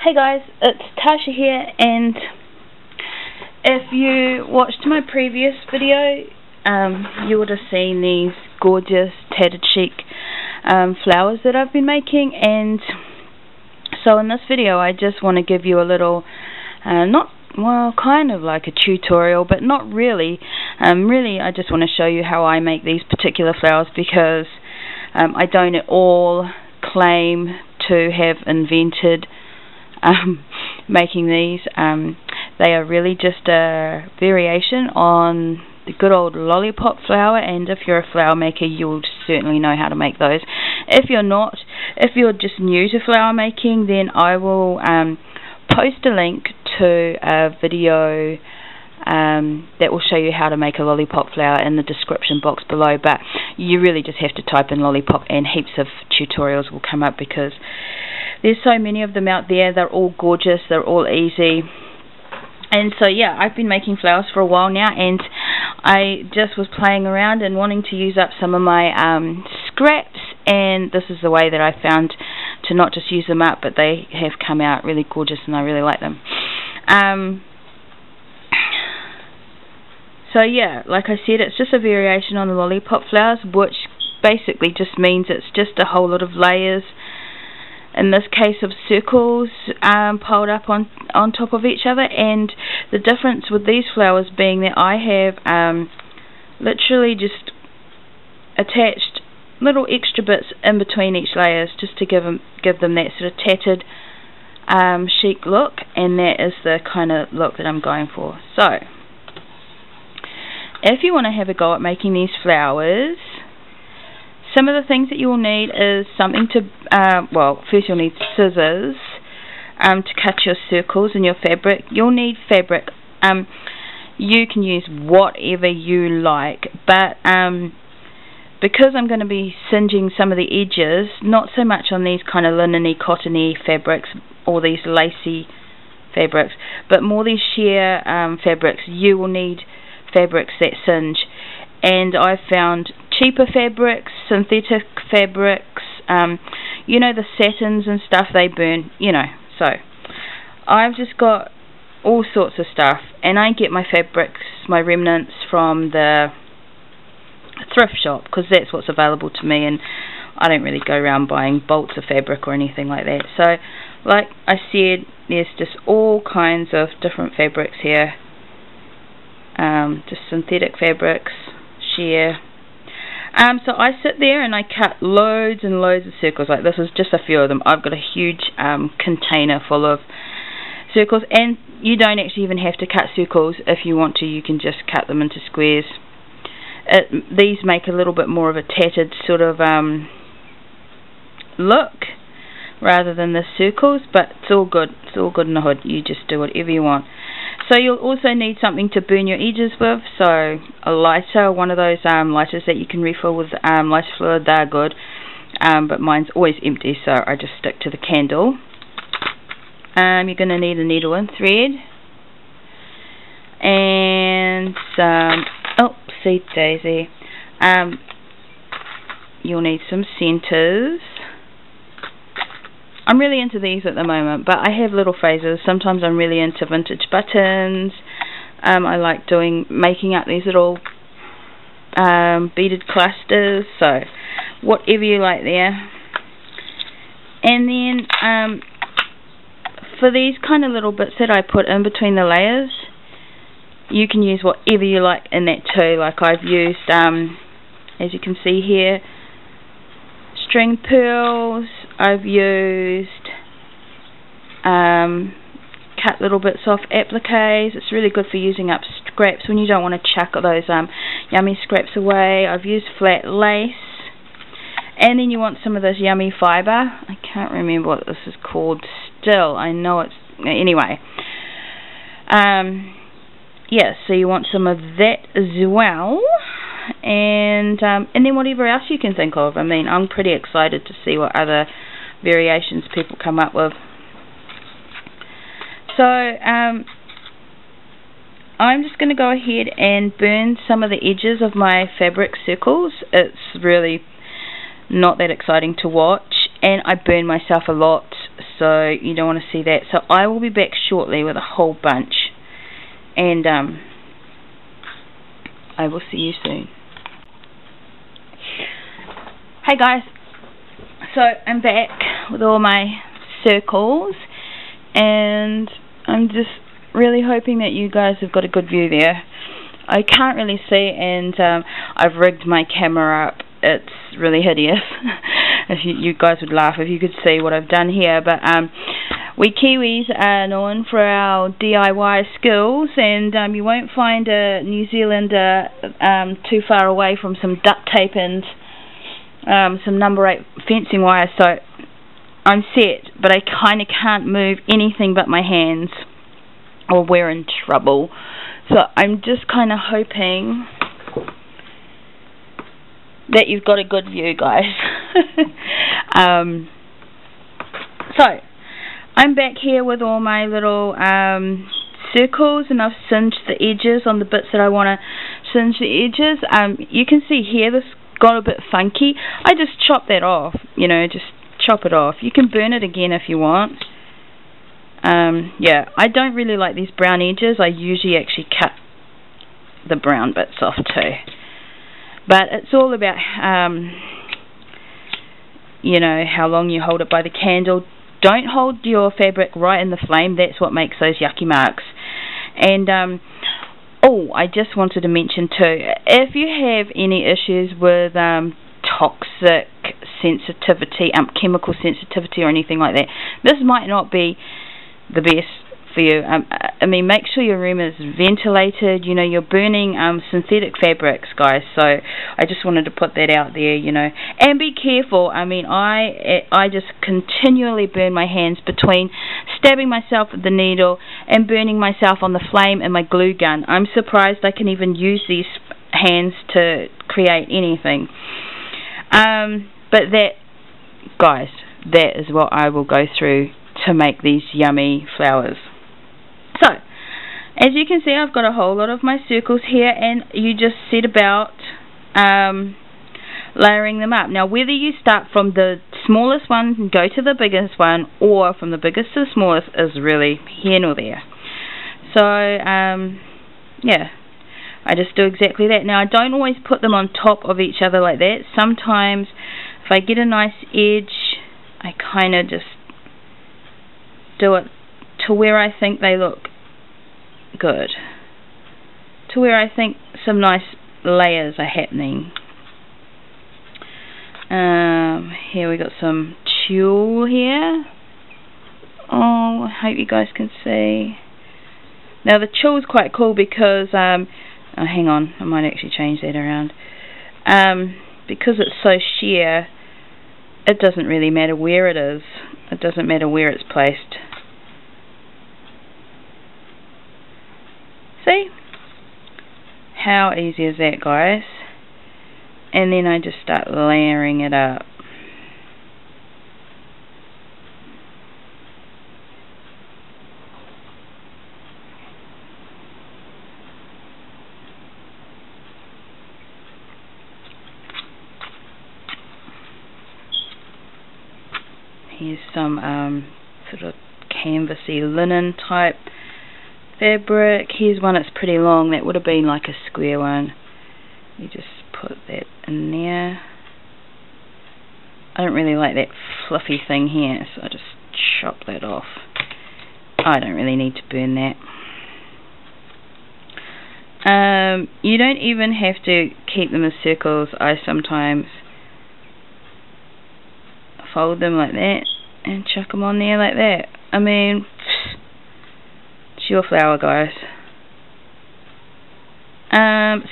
Hey guys, it's Tasha here, and if you watched my previous video, you would have seen these gorgeous Tattered Chic flowers that I've been making. And so in this video I just want to give you a little, kind of like a tutorial, but not really. Really I just want to show you how I make these particular flowers, because I don't at all claim to have invented making these. They are really just a variation on the good old lollipop flower, and if you're a flower maker you'll certainly know how to make those. If you're not, if you're just new to flower making, then I will post a link to a video that will show you how to make a lollipop flower in the description box below. But you really just have to type in lollipop and heaps of tutorials will come up, because there's so many of them out there. They're all gorgeous, they're all easy. And so yeah, I've been making flowers for a while now, and I just was playing around and wanting to use up some of my scraps, and this is the way that I found to not just use them up, but they have come out really gorgeous and I really like them. So yeah, like I said, it's just a variation on the lollipop flowers, which basically just means it's just a whole lot of layers, in this case of circles, piled up on top of each other. And the difference with these flowers being that I have literally just attached little extra bits in between each layers, just to give them that sort of tattered chic look, and that is the kind of look that I'm going for. So if you want to have a go at making these flowers, some of the things that you will need is something to, first you'll need scissors to cut your circles in your fabric. You'll need fabric. You can use whatever you like, but because I'm going to be singeing some of the edges, not so much on these kind of linen-y, cottony fabrics or these lacy fabrics, but more these sheer fabrics, you will need fabrics that singe. And I've found cheaper fabrics, synthetic fabrics, you know, the satins and stuff, they burn, you know. So I've just got all sorts of stuff, and I get my fabrics, my remnants, from the thrift shop, because that's what's available to me, and I don't really go around buying bolts of fabric or anything like that. So like I said, there's just all kinds of different fabrics here, just synthetic fabrics, sheer. So I sit there and I cut loads and loads of circles. Like, this is just a few of them. I've got a huge container full of circles, and you don't actually even have to cut circles. If you want to, you can just cut them into squares. These make a little bit more of a tattered sort of look rather than the circles, but it's all good. It's all good in the hood. You just do whatever you want. So you'll also need something to burn your edges with. So a lighter, one of those lighters that you can refill with lighter fluid, they're good. But mine's always empty, so I just stick to the candle. You're going to need a needle and thread, and some, oopsie daisy, you'll need some centers. I'm really into these at the moment, but I have little phases. Sometimes I'm really into vintage buttons. I like making up these little beaded clusters, so whatever you like there. And then for these kind of little bits that I put in between the layers, you can use whatever you like in that too. Like, I've used, as you can see here, string pearls. I've used cut little bits off appliques. It's really good for using up scraps when you don't want to chuck those yummy scraps away. I've used flat lace, and then you want some of this yummy fibre. I can't remember what this is called still. I know it's, anyway. Yeah, so you want some of that as well. And then whatever else you can think of. I mean, I'm pretty excited to see what other variations people come up with. So I'm just going to go ahead and burn some of the edges of my fabric circles. It's really not that exciting to watch, and I burn myself a lot, so you don't want to see that. So I will be back shortly with a whole bunch, and I will see you soon. Hey guys, so I'm back with all my circles, and I'm just really hoping that you guys have got a good view there. I can't really see, and I've rigged my camera up. It's really hideous. If you guys would laugh if you could see what I've done here, but we Kiwis are known for our DIY skills, and you won't find a New Zealander too far away from some duct tape and some number 8 fencing wire. So I'm set, but I kind of can't move anything but my hands, or we're in trouble. So I'm just kind of hoping that you've got a good view, guys. So I'm back here with all my little circles, and I've singed the edges on the bits that I want to singe the edges. You can see here this got a bit funky. I just chop that off, you know, just chop it off. You can burn it again if you want. Yeah, I don't really like these brown edges. I usually actually cut the brown bits off too. But it's all about, you know, how long you hold it by the candle. Don't hold your fabric right in the flame. That's what makes those yucky marks. And, oh, I just wanted to mention too, if you have any issues with toxic sensitivity, chemical sensitivity or anything like that, this might not be the best for you. I mean, make sure your room is ventilated. You know, you're burning synthetic fabrics, guys, so I just wanted to put that out there, you know. And be careful. I mean, I just continually burn my hands between stabbing myself with the needle and burning myself on the flame and my glue gun. I'm surprised I can even use these hands to create anything. But that, guys, that is what I will go through to make these yummy flowers. So, as you can see, I've got a whole lot of my circles here, and you just set about layering them up. Now, whether you start from the smallest one and go to the biggest one, or from the biggest to the smallest, is really here nor there. So, yeah, I just do exactly that. Now, I don't always put them on top of each other like that. Sometimes, if I get a nice edge, I kind of just do it to where I think they look good, to where I think some nice layers are happening. Here we got some tulle here. Oh, I hope you guys can see. Now the tulle is quite cool because oh, hang on, I might actually change that around. Because it's so sheer, it doesn't really matter where it is. It doesn't matter where it's placed. See? How easy is that, guys? And then I just start layering it up. Here's some sort of canvasy linen type fabric. Here's one that's pretty long. That would have been like a square one. You just put that in there. I don't really like that fluffy thing here, so I just chop that off. I don't really need to burn that. You don't even have to keep them as circles. I sometimes fold them like that and chuck them on there like that. I mean, it's your flower, guys.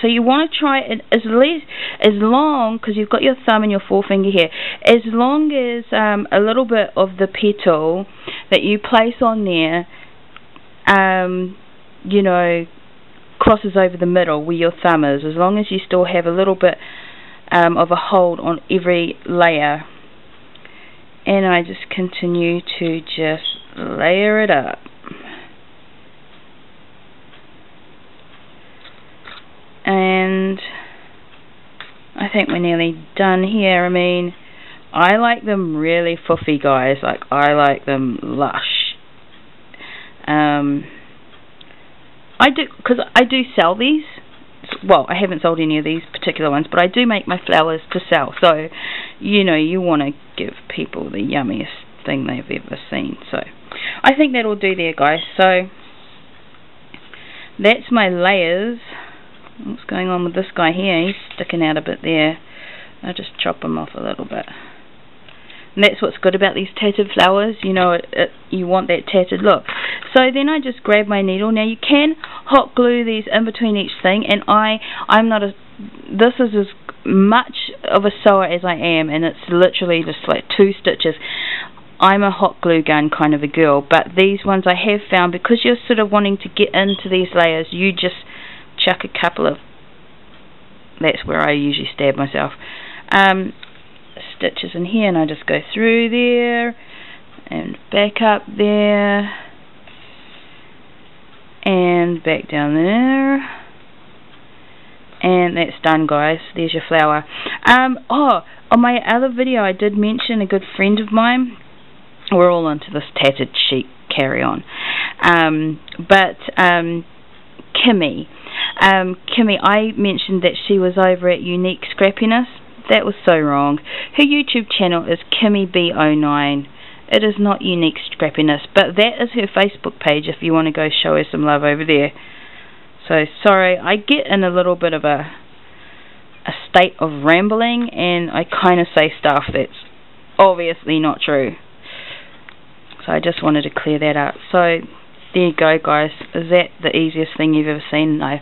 So you want to try it as long, because you've got your thumb and your forefinger here, as long as a little bit of the petal that you place on there, you know, crosses over the middle where your thumb is, as long as you still have a little bit of a hold on every layer. And I just continue to just layer it up. And I think we're nearly done here. I mean, I like them really fuffy, guys. Like, I like them lush. I do, because I do sell these. Well, I haven't sold any of these particular ones, but I do make my flowers to sell. So, you know, you want to give people the yummiest thing they've ever seen. So, I think that'll do there, guys. So, that's my layers. What's going on with this guy here? He's sticking out a bit there. I'll just chop him off a little bit. And that's what's good about these tattered flowers. You know, you want that tattered look. So then I just grab my needle. Now you can hot glue these in between each thing, and I'm not a. This is as much of a sewer as I am, and it's literally just like 2 stitches. I'm a hot glue gun kind of a girl, but these ones I have found, because you're sort of wanting to get into these layers, you just chuck a couple of. That's where I usually stab myself. Stitches in here, and I just go through there and back up there and back down there, and that's done, guys. There's your flower. Oh, on my other video I did mention a good friend of mine. We're all into this tattered chic carry-on, but Kimmy, I mentioned that she was over at Unique Scrappiness. That was so wrong. Her YouTube channel is KimmyB09. It is not Unique Scrappiness, but that is her Facebook page if you want to go show her some love over there. So, sorry, I get in a little bit of a state of rambling, and I kind of say stuff that's obviously not true. So I just wanted to clear that up. So, there you go, guys. Is that the easiest thing you've ever seen? I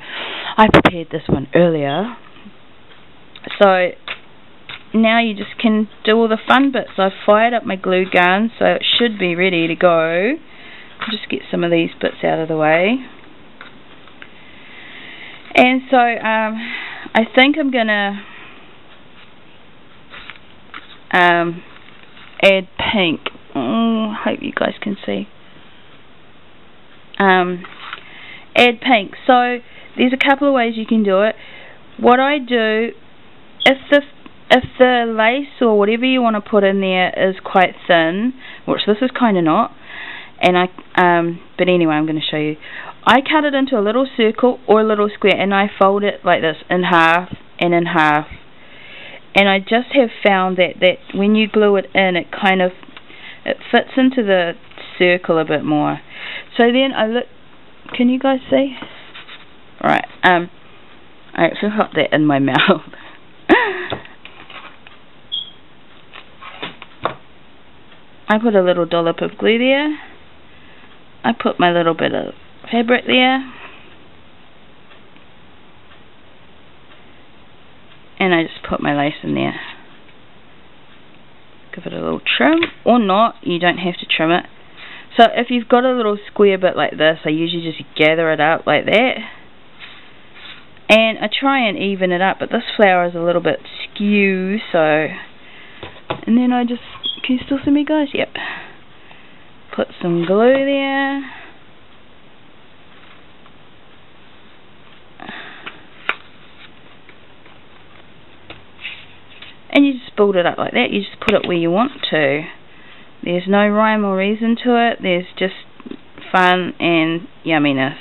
prepared this one earlier. So, now you just can do all the fun bits. I've fired up my glue gun, so it should be ready to go. I'll just get some of these bits out of the way. And so, I think I'm going to add pink. Oh, I hope you guys can see. Add pink. So, there's a couple of ways you can do it. What I do, if the lace or whatever you want to put in there is quite thin, which this is kind of not, and but anyway, I'm going to show you. I cut it into a little circle or a little square, and I fold it like this, in half and in half. And I just have found that when you glue it in, it fits into the circle a bit more. So then I look. Can you guys see? Right. I actually got that in my mouth. I put a little dollop of glue there. I put my little bit of fabric there. And I just put my lace in there. Give it a little trim. Or not, you don't have to trim it. So if you've got a little square bit like this, I usually just gather it up like that. And I try and even it up, but this flower is a little bit skew, so... And then I just... Can you still see me, guys? Yep. Put some glue there. And you just build it up like that. You just put it where you want to. There's no rhyme or reason to it. There's just fun and yumminess.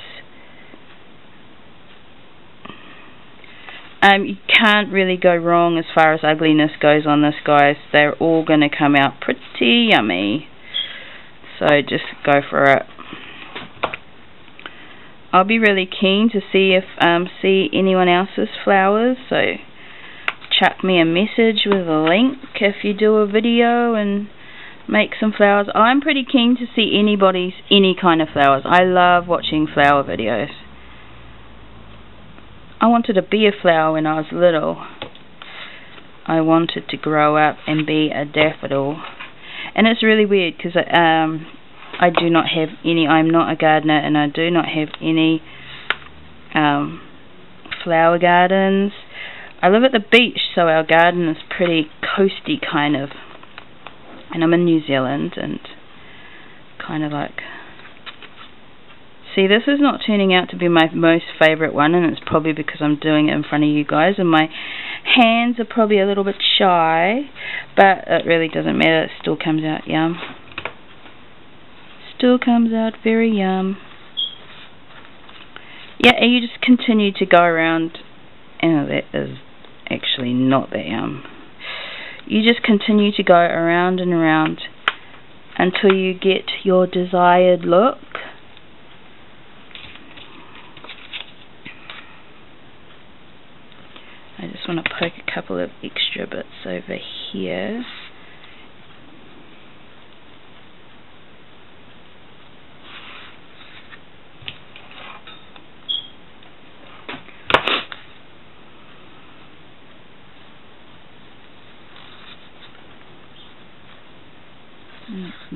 You can't really go wrong as far as ugliness goes on this, guys. They're all going to come out pretty yummy. So just go for it. I'll be really keen to see anyone else's flowers. So chuck me a message with a link if you do a video and make some flowers. I'm pretty keen to see any kind of flowers. I love watching flower videos. I wanted to be a flower when I was little. I wanted to grow up and be a daffodil. And it's really weird because I do not have any, I'm not a gardener, and I do not have any flower gardens. I live at the beach, so our garden is pretty coasty kind of. And I'm in New Zealand, and kind of like... See, this is not turning out to be my most favourite one, and it's probably because I'm doing it in front of you guys, and my Hands are probably a little bit shy, but it really doesn't matter. It still comes out yum. Still comes out very yum. Yeah, and you just continue to go around. Oh, that is actually not that yum. You just continue to go around and around until you get your desired look. I just want to poke a couple of extra bits over here.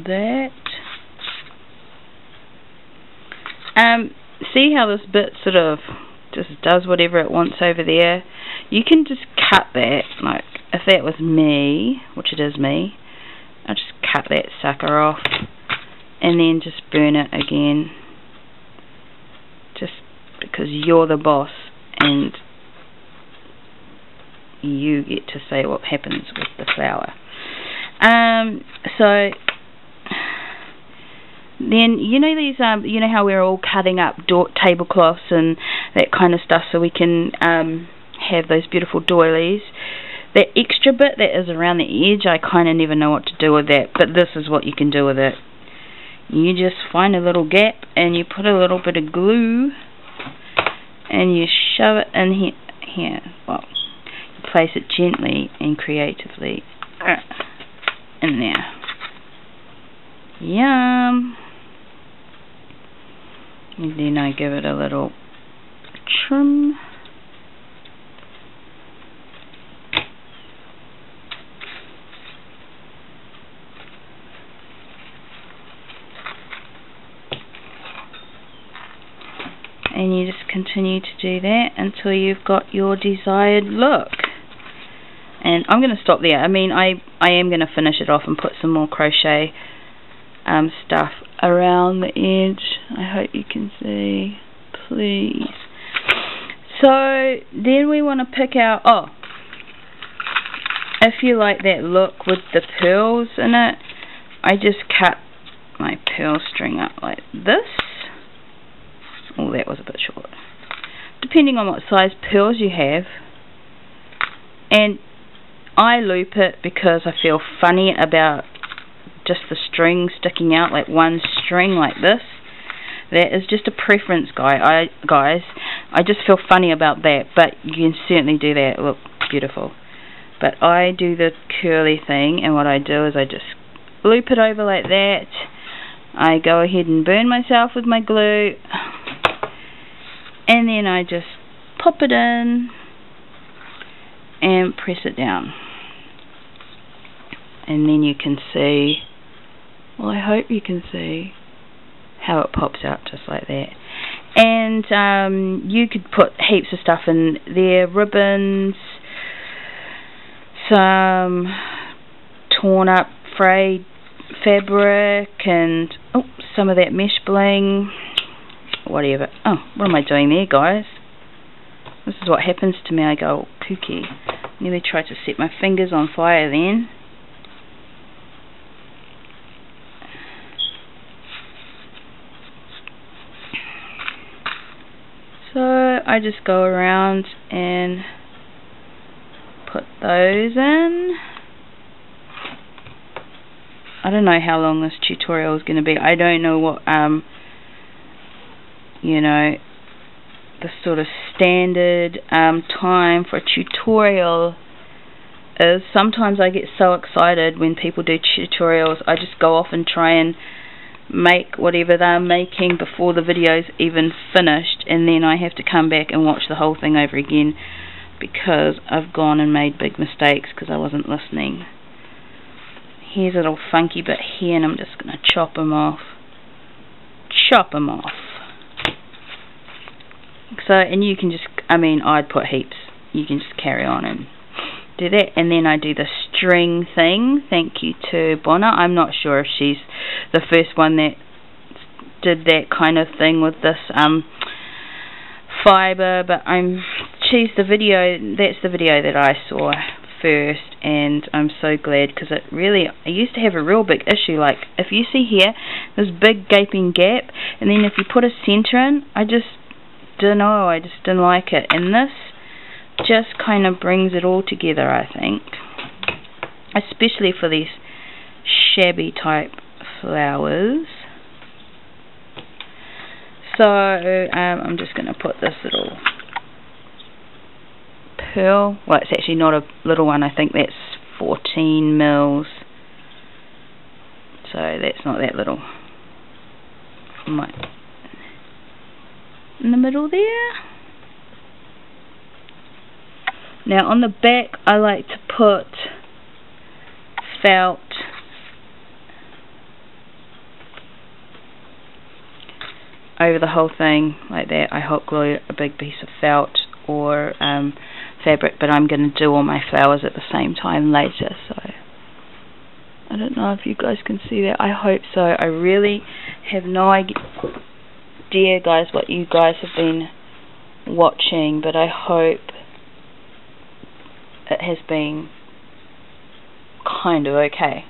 That. See how this bit sort of just does whatever it wants over there? You can just cut that, like if that was me, which it is me, I'll just cut that sucker off and then just burn it again, just because you're the boss and you get to say what happens with the flower. So then, you know these, you know how we're all cutting up tablecloths and that kind of stuff so we can have those beautiful doilies. That extra bit that is around the edge, I kind of never know what to do with that, but this is what you can do with it. You just find a little gap and you put a little bit of glue and you shove it in here. Well, you place it gently and creatively in there. Yum. And then I give it a little trim. And you just continue to do that until you've got your desired look. And I'm going to stop there. I mean, I am going to finish it off and put some more crochet stuff around the edge. I hope you can see, please. So then we want to pick out, if you like that look with the pearls in it, I just cut my pearl string up like this. Oh, that was a bit short. Depending on what size pearls you have. And I loop it because I feel funny about just the string sticking out, like one string like this. That is just a preference, guys. I just feel funny about that, but you can certainly do that. Look beautiful. But I do the curly thing, and what I do is I just loop it over like that. I go ahead and burn myself with my glue, and then I just pop it in and press it down. And then you can see, well, I hope you can see how it pops out just like that. And you could put heaps of stuff in there, ribbons, some torn up frayed fabric, and some of that mesh bling, whatever. Oh, what am I doing there, guys? This is what happens to me. I go kooky. Nearly tried to set my fingers on fire then. So I just go around and put those in. I don't know how long this tutorial is going to be. I don't know what, you know, the sort of standard time for a tutorial is. Sometimes I get so excited when people do tutorials, I just go off and try and make whatever they're making before the video's even finished, and then I have to come back and watch the whole thing over again because I've gone and made big mistakes because I wasn't listening. Here's a little funky bit here, and I'm just going to chop them off. Chop them off. So, and you can just, I mean, I'd put heaps. You can just carry on and do that. And then I do the string thing. Thank you to Bona. I'm not sure if she's the first one that did that kind of thing with this fibre, but that's the video that I saw first, and I'm so glad, because I used to have a real big issue. Like, if you see here, this big gaping gap, and then if you put a centre in, I just didn't like it, and this just kind of brings it all together, I think, especially for these shabby type flowers. So I'm just going to put this little pearl, well, it's actually not a little one, I think that's 14 mils, so that's not that little. In the middle there. Now on the back I like to put felt over the whole thing like that. I hot glue a big piece of felt or fabric, but I'm going to do all my flowers at the same time later, so I don't know if you guys can see that. I hope so. I really have no idea, guys, what you guys have been watching, but I hope it has been kind of okay.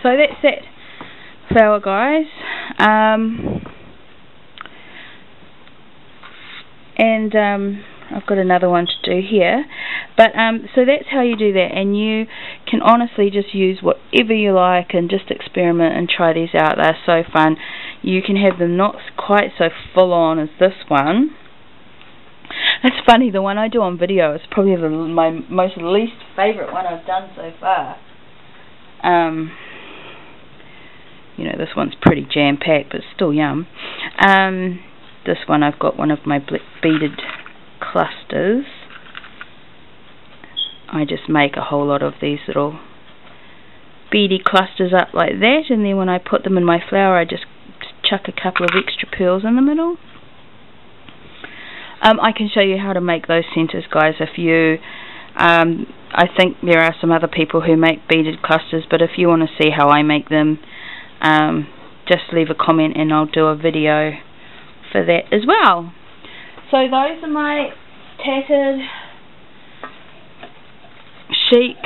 So that's that flower, guys. And I've got another one to do here, but so that's how you do that, and you can honestly just use whatever you like and just experiment and try these out. They're so fun. You can have them not quite so full on as this one. It's funny, the one I do on video is probably my most least favourite one I've done so far. You know, this one's pretty jam-packed, but it's still yum. This one, I've got one of my beaded clusters. I just make a whole lot of these little beady clusters up like that, and then when I put them in my flower, I just chuck a couple of extra pearls in the middle. I can show you how to make those centres, guys, if you... I think there are some other people who make beaded clusters, but if you want to see how I make them, just leave a comment and I'll do a video for that as well. So those are my tattered chic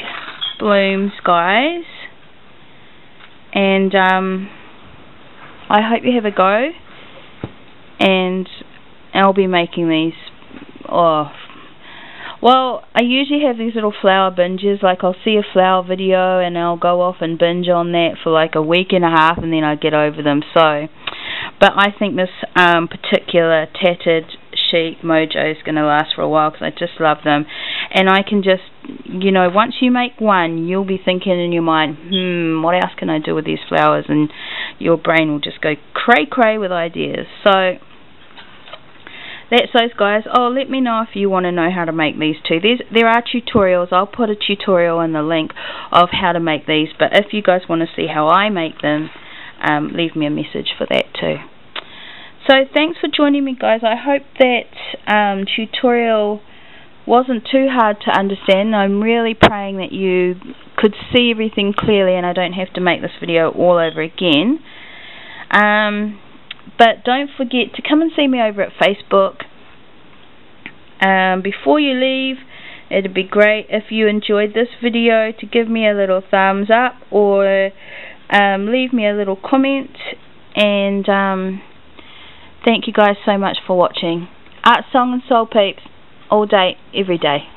blooms, guys, and I hope you have a go, and I'll be making these. Well, I usually have these little flower binges, like I'll see a flower video and I'll go off and binge on that for like a week and a half, and then I get over them. So, but I think this particular tattered chic mojo is going to last for a while, because I just love them. And I can just, you know, once you make one, you'll be thinking in your mind, what else can I do with these flowers? And your brain will just go cray-cray with ideas. So that's those, guys. Oh, let me know if you want to know how to make these too. There are tutorials. I'll put a tutorial in the link of how to make these, but if you guys want to see how I make them, leave me a message for that too. So thanks for joining me, guys. I hope that tutorial wasn't too hard to understand. I'm really praying that you could see everything clearly and I don't have to make this video all over again. But don't forget to come and see me over at Facebook. Before you leave, it'd be great if you enjoyed this video to give me a little thumbs up, or leave me a little comment. And thank you guys so much for watching. Art, Song and Soul peeps, all day, every day.